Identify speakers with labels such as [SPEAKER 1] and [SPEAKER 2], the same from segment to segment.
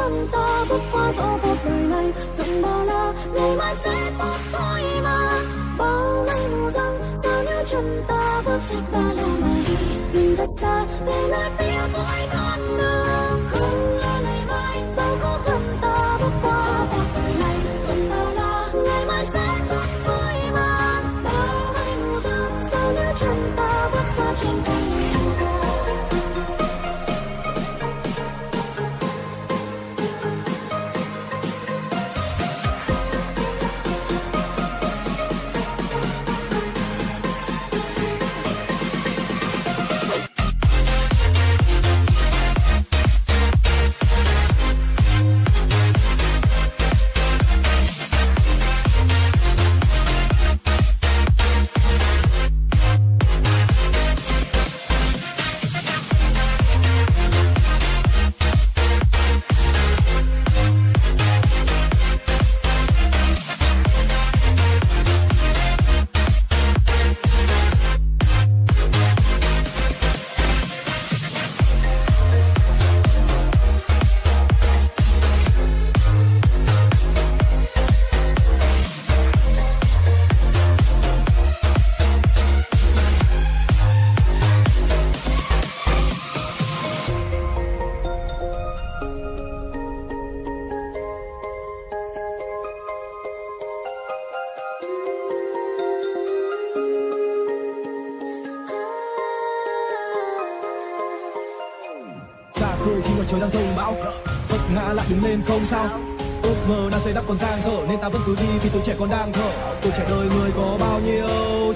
[SPEAKER 1] không ta bước qua dẫu cuộc đời này chẳng bao la, ngày mai sẽ tốt thôi mà. Bao ngày mù giăng sao nếu chân ta bước xích ba lô mà đi thật xa về nơi phía mỗi con đường. Không là ngày mai bao khó khăn ta bước qua dẫu cuộc đời này chẳng bao la, ngày mai sẽ tốt thôi mà. Bao ngày mù giăng sao nếu chân ta bước xa trên con đường.
[SPEAKER 2] Trời đang rông bão, vấp ngã lại đứng lên không sao. Ước mơ đang xây đắp còn dang dở nên ta vẫn cứ đi vì tuổi trẻ còn đang thở. Tuổi trẻ đời người có bao nhiêu,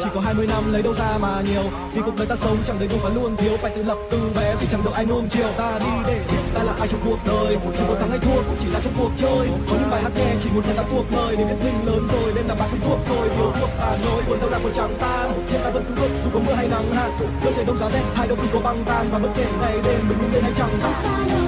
[SPEAKER 2] chỉ có 20 năm lấy đâu ra mà nhiều. Vì cuộc đời ta sống chẳng đầy đủ và luôn thiếu, phải tự lập từ bé vì chẳng được ai nuông chiều. Ta đi để biết ta là ai trong cuộc đời, chỉ có thắng hay thua cũng chỉ là trong cuộc chơi. Có những bài hát nghe chỉ muốn nghe ta cuộc lời để biết mình lớn rồi nên là bạn cũng thuộc thôi. Thiếu thuộc Hà Nội buồn đau lạc còn chẳng tan, hiện ta vẫn cứ bước dù có mưa hay nắng hạn. Giữa trời đông giá rét hai đâu cũng có băng tan và bất kể ngày đêm mình lên hay chẳng.